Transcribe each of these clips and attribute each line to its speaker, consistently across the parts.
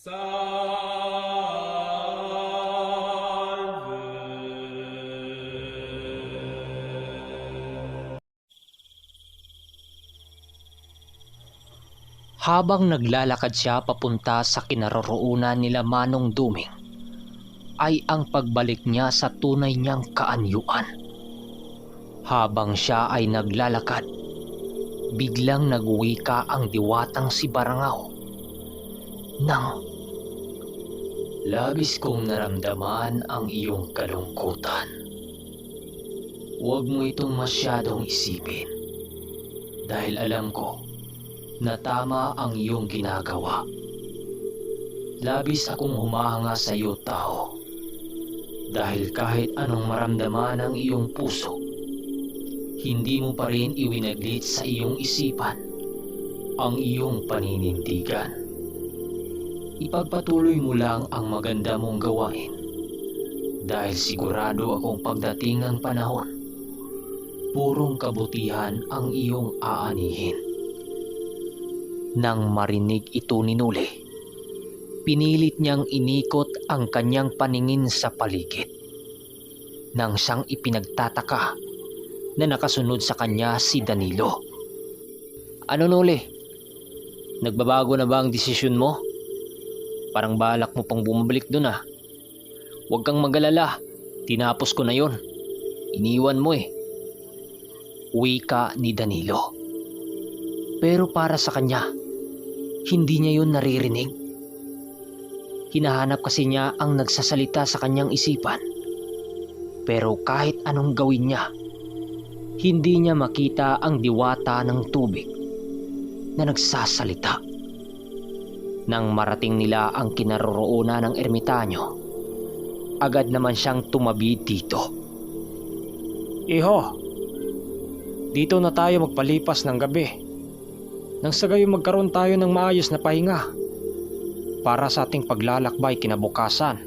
Speaker 1: Habang naglalakad siya papunta sa kinaroroonan nila Manong Duming, ay ang pagbalik niya sa tunay niyang kaanyuan. Habang siya ay naglalakad, biglang nagwika ang diwatang si Barangaw nang, "Labis kong naramdaman ang iyong kalungkutan. Huwag mo itong masyadong isipin dahil alam ko na tama ang iyong ginagawa. Labis akong humahanga sa iyo, tao, dahil kahit anong maramdaman ng iyong puso, hindi mo pa rin iwinaglit sa iyong isipan ang iyong paninindigan. Ipagpatuloy mo lang ang maganda mong gawain dahil sigurado akong pagdating ng panahon, purong kabutihan ang iyong aanihin." Nang marinig ito ni Nuli, pinilit niyang inikot ang kanyang paningin sa paligid. Nang siyang ipinagtataka na nakasunod sa kanya si Danilo. "Ano, Nuli? Nagbabago na ba ang desisyon mo? Parang balak mo pang bumalik dun ah. Huwag kang magalala, tinapos ko na yon. Iniwan mo eh." Wika ni Danilo. Pero para sa kanya, hindi niya yun naririnig. Hinahanap kasi niya ang nagsasalita sa kanyang isipan. Pero kahit anong gawin niya, hindi niya makita ang diwata ng tubig na nagsasalita. Nang marating nila ang kinaroroonan ng ermitanyo, agad naman siyang tumabi dito.
Speaker 2: "Iho, dito na tayo magpalipas ng gabi. Nang sa gayon magkaroon tayo ng maayos na pahinga para sa ating paglalakbay kinabukasan."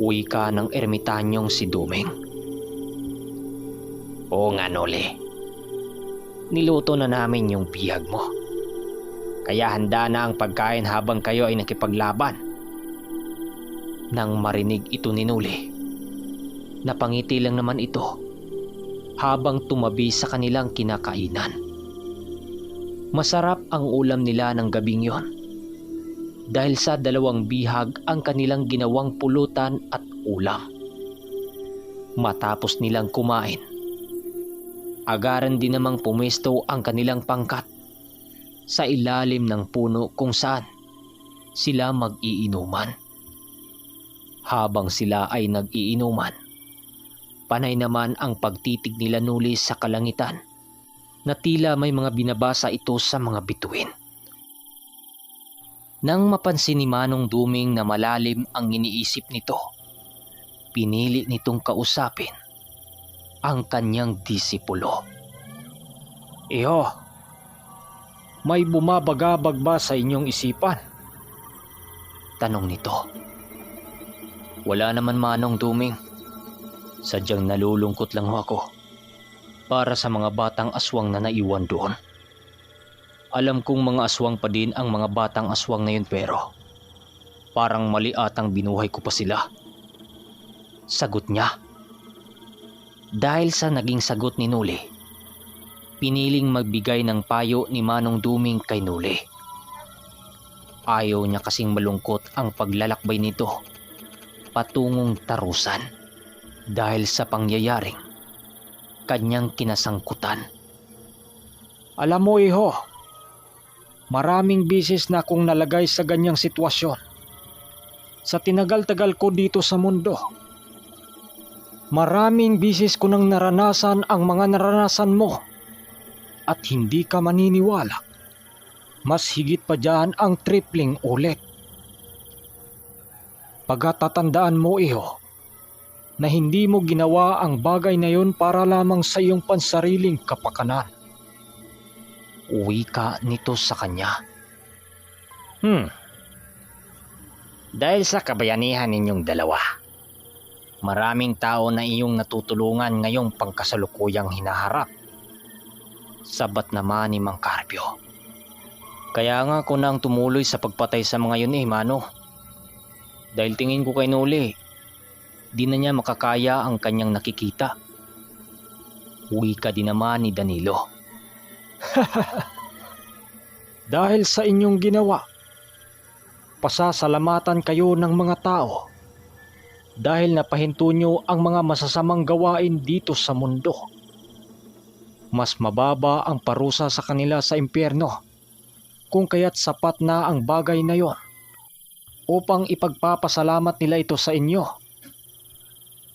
Speaker 1: Wika ng ermitanyong si Duming. "Oo nga, Noli. Niluto na namin yung bihag mo. Kaya handa na ang pagkain habang kayo ay nakipaglaban." Nang marinig ito ni Noli, napangiti lang naman ito habang tumabi sa kanilang kinakainan. Masarap ang ulam nila ng gabing yon dahil sa 2 bihag ang kanilang ginawang pulutan at ulam. Matapos nilang kumain, agaran din namang pumesto ang kanilang pangkat sa ilalim ng puno kung saan sila mag-iinuman. Habang sila ay nag-iinuman, panay naman ang pagtitig nila Nuli sa kalangitan na tila may mga binabasa ito sa mga bituin. Nang mapansin ni Manong Duming na malalim ang iniisip nito, pinili nitong kausapin ang kanyang disipulo.
Speaker 2: "Iho, may bumabagabag ba sa inyong isipan?"
Speaker 1: Tanong nito. "Wala naman, Manong Duming. Sadyang nalulungkot lang ako para sa mga batang aswang na naiwan doon. Alam kong mga aswang pa din ang mga batang aswang na yun, pero parang mali atang binuhay ko pa sila." Sagot niya. Dahil sa naging sagot ni Nuli, piniling magbigay ng payo ni Manong Duming kay Nuli. Ayaw niya kasing malungkot ang paglalakbay nito patungong Tarusan dahil sa pangyayaring kanyang kinasangkutan.
Speaker 2: "Alam mo, iho, maraming bisis na akong nalagay sa ganyang sitwasyon. Sa tinagal-tagal ko dito sa mundo, maraming bisis ko nang naranasan ang mga naranasan mo at hindi ka maniniwala. Mas higit pa dyan ang tripling ulit. Pagkatatandaan mo, iho, na hindi mo ginawa ang bagay na yun para lamang sa iyong pansariling kapakanan."
Speaker 1: Wika nito sa kanya.
Speaker 3: Dahil sa kabayanihan ninyong dalawa, maraming tao na iyong natutulungan ngayong pangkasalukuyang hinaharap.
Speaker 1: Sabat naman ni Mang Carpio.
Speaker 3: Kaya nga ako na ang tumuloy sa pagpatay sa mga yun Mano. Dahil tingin ko kay Noli, di na niya makakaya ang kanyang nakikita. Wika din naman ni Danilo.
Speaker 2: Dahil sa inyong ginawa, pasasalamatan kayo ng mga tao dahil napahinto nyo ang mga masasamang gawain dito sa mundo. Mas mababa ang parusa sa kanila sa impyerno kung kaya't sapat na ang bagay na yon upang ipagpapasalamat nila ito sa inyo.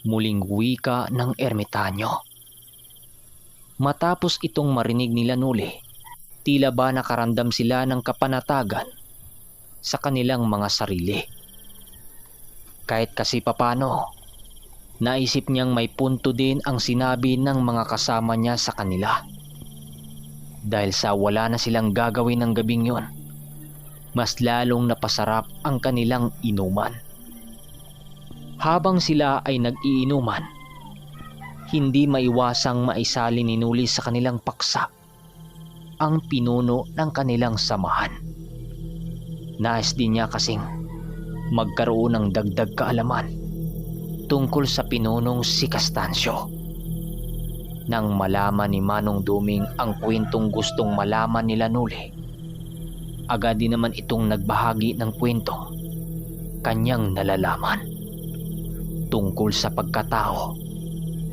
Speaker 3: Muling wika ng ermitanyo. Matapos itong marinig nila Noli, tila ba nakaramdam sila ng kapanatagan sa kanilang mga sarili. Kahit kasi papano, naisip niyang may punto din ang sinabi ng mga kasama niya sa kanila. Dahil sa wala na silang gagawin ng gabing yon, mas lalong napasarap ang kanilang inuman. Habang sila ay nag-iinuman, hindi maiwasang maisali ni Noli sa kanilang paksa ang pinuno ng kanilang samahan. Nais din niya kasing magkaroon ng dagdag kaalaman tungkol sa pinunong si Castancio. Nang malaman ni Manong Duming ang kwentong gustong malaman nila Noli, agad din naman itong nagbahagi ng kwentong kanyang nalalaman tungkol sa pagkatao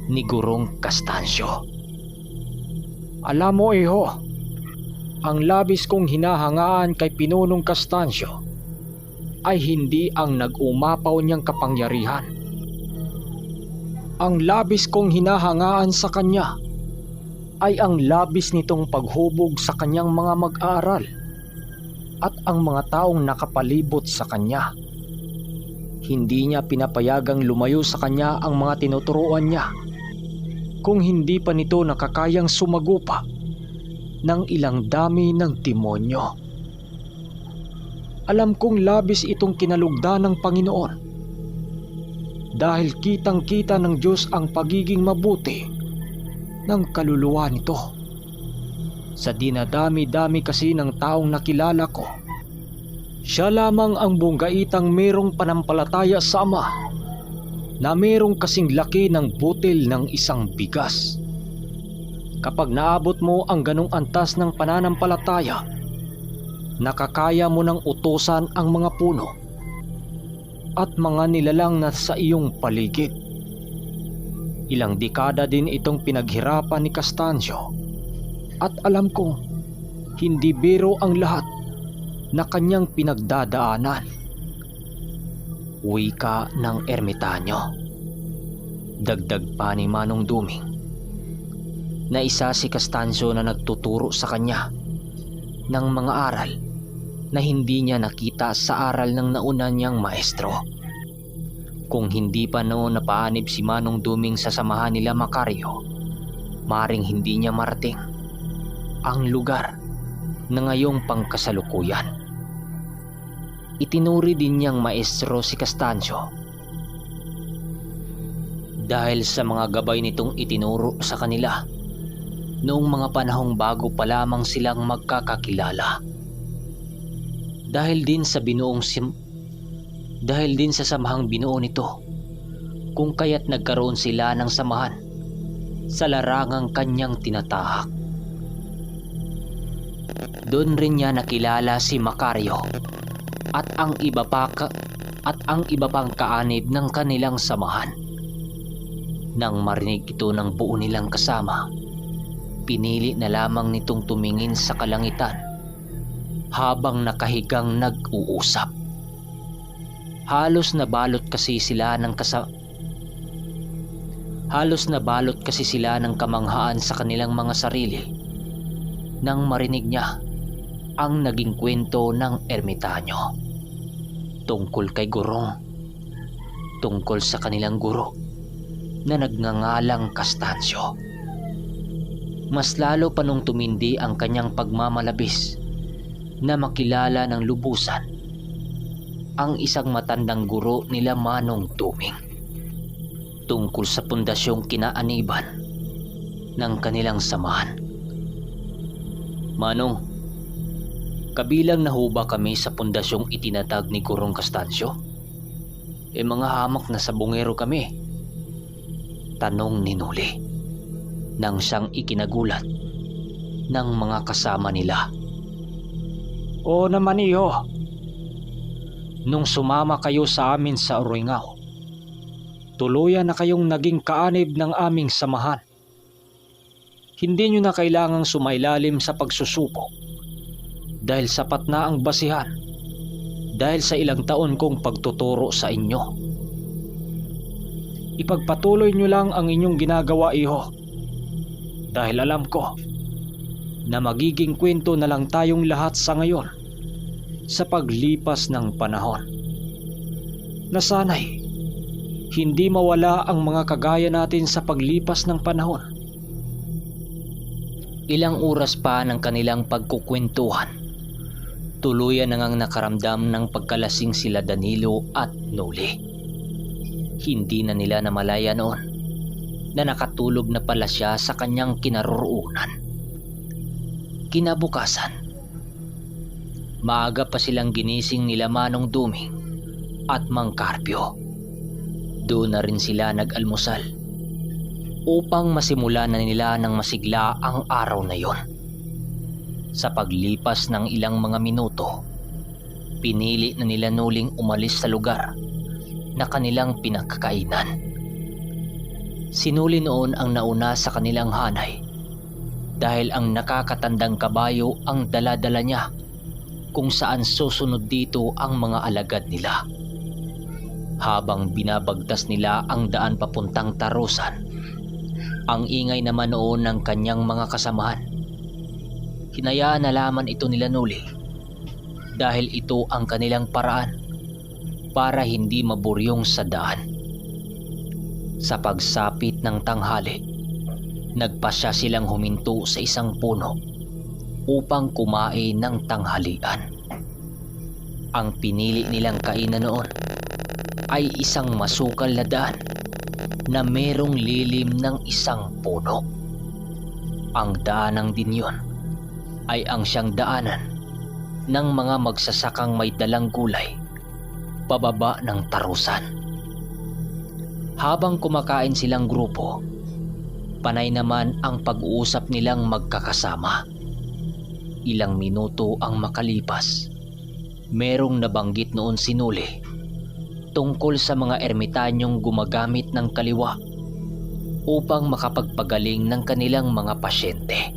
Speaker 3: ni Gurong Castancio.
Speaker 2: Alam mo Iho, ang labis kong hinahangaan kay Pinunong Castancio ay hindi ang nag-umapaw niyang kapangyarihan. Ang labis kong hinahangaan sa kanya ay ang labis nitong paghubog sa kanyang mga mag-aaral at ang mga taong nakapalibot sa kanya. Hindi niya pinapayagang lumayo sa kanya ang mga tinuturuan niya kung hindi pa nito nakakayang sumagupa ng ilang dami ng demonyo. Alam kong labis itong kinalugdan ng Panginoon dahil kitang-kita ng Diyos ang pagiging mabuti ng kaluluwa nito. Sa dinadami-dami kasi ng taong nakilala ko, siya lamang ang bunggaitang merong panampalataya sa Ama na merong kasing laki ng butil ng isang bigas. Kapag naabot mo ang ganong antas ng pananampalataya, nakakaya mo ng utusan ang mga puno at mga nilalang na sa iyong paligid. Ilang dekada din itong pinaghirapan ni Castancio at alam kong hindi biro ang lahat na kanyang pinagdadaanan.
Speaker 3: Wika ng ermitanyo. Dagdag pa ni Manong Duming na isa si Castancio na nagtuturo sa kanya ng mga aral na hindi niya nakita sa aral ng nauna niyang maestro. Kung hindi pa noon napaanib si Manong Duming sa samahan nila Macario, maring hindi niya marating ang lugar na ngayong pangkasalukuyan. Itinuri din niyang maestro si Castancio dahil sa mga gabay nitong itinuro sa kanila noong mga panahong bago pa lamang silang magkakakilala. Dahil din sa samahang binuo nito, kung kaya't nagkaroon sila ng samahan sa larangang kanyang tinatahak. Doon rin niya nakilala si Macario at ang iba pang kaanib ng kanilang samahan. Nang marinig ito ng buo nilang kasama, pinili na lamang nitong tumingin sa kalangitan habang nakahigang nag-uusap. Halos nabalot kasi sila ng kamanghaan sa kanilang mga sarili nang marinig niya ang naging kwento ng ermitanyo tungkol kay Gurong, tungkol sa kanilang guro na nagngangalang Castancio. Mas lalo pa nung tumindi ang kanyang pagmamalabis na makilala ng lubusan ang isang matandang guro nila Manong Duming tungkol sa pundasyong kinaaniban ng kanilang samahan. Manong, Kabilang na ho ba kami sa pundasyong itinatag ni Gurong Constancio? Mga hamak na sabungero kami. Tanong ni Noli nang siyang ikinagulat ng mga kasama nila.
Speaker 2: Oo naman iho. Nung sumama kayo sa amin sa Uruingao, tuluyan na kayong naging kaanib ng aming samahan. Hindi nyo na kailangang sumailalim sa pagsusupo dahil sapat na ang basihan dahil sa ilang taon kong pagtuturo sa inyo. Ipagpatuloy nyo lang ang inyong ginagawa iho dahil alam ko na magiging kwento na lang tayong lahat sa ngayon sa paglipas ng panahon. Na sana'y hindi mawala ang mga kagaya natin sa paglipas ng panahon.
Speaker 3: Ilang oras pa ng kanilang pagkukwentuhan, tuluyan na ngang nakaramdam ng pagkalasing sila Danilo at Noli. Hindi na nila namalaya noon na nakatulog na pala siya sa kanyang kinaroroonan. Kinabukasan, maaga pa silang ginising nila Manong Duming at Mang Carpio. Doon na rin sila nag-almusal upang masimula na nila ng masigla ang araw na yon. Sa paglipas ng ilang mga minuto, pinili na nila Nuling umalis sa lugar na kanilang pinagkakainan. Si Nuli noon ang nauna sa kanilang hanay dahil ang nakakatandang kabayo ang dala-dala niya kung saan susunod dito ang mga alagad nila. Habang binabagtas nila ang daan papuntang Tarusan, ang ingay naman noon ng kanyang mga kasamahan. Hinayaan na lamang ito nila Nuli dahil ito ang kanilang paraan para hindi maburyong sa daan. Sa pagsapit ng tanghali, nagpasya silang huminto sa isang puno upang kumain ng tanghalian. Ang pinili nilang kainan noon ay isang masukal na daan na merong lilim ng isang puno. Ang daanang din yun ay ang siyang daanan ng mga magsasakang may dalang gulay pababa ng Tarusan. Habang kumakain silang grupo, panay naman ang pag-uusap nilang magkakasama. Ilang minuto ang makalipas, merong nabanggit noon si Nuli tungkol sa mga ermitanyong gumagamit ng kaliwa upang makapagpagaling ng kanilang mga pasyente.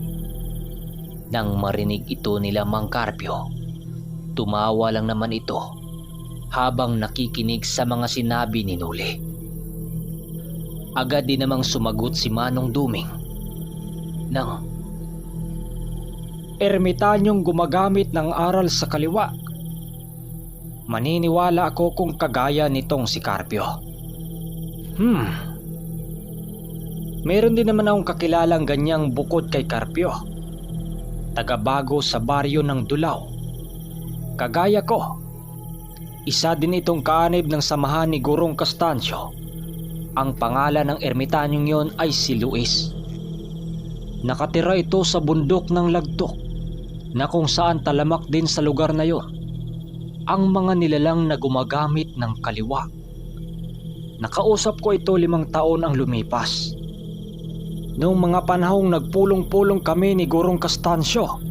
Speaker 3: Nang marinig ito nila Mang Carpio, tumawa lang naman ito habang nakikinig sa mga sinabi ni Nuli. Agad din namang sumagot si Manong Duming ng,
Speaker 2: Ermitanyong gumagamit ng aral sa kaliwa. Maniniwala ako kung kagaya nitong si Carpio. Meron din naman akong kakilalang ganyang bukod kay Carpio. Tagabago sa baryo ng Dulao. Kagaya ko. Isa din itong kaanib ng samahan ni Gurong Constancio. Ang pangalan ng ermitanyong yon ay si Luis. Nakatira ito sa bundok ng Lagtok na kung saan talamak din sa lugar na yon ang mga nilalang na gumagamit ng kaliwa. Nakausap ko ito 5 taon ang lumipas. Noong mga panahong nagpulong-pulong kami ni Gurong Constancio.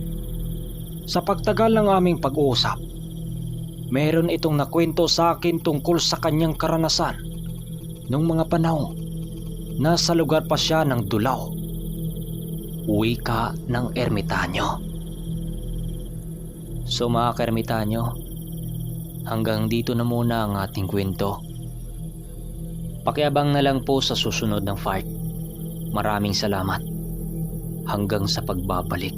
Speaker 2: Sa pagtagal ng aming pag-uusap, meron itong nakwento sa akin tungkol sa kanyang karanasan noong mga panahong nasa lugar pa siya ng Dulao.
Speaker 3: wika ng ermitanyo. So mga ka-ermitanyo, hanggang dito na muna ang ating kwento. Pakiabang na lang po sa susunod ng part. Maraming salamat. Hanggang sa pagbabalik.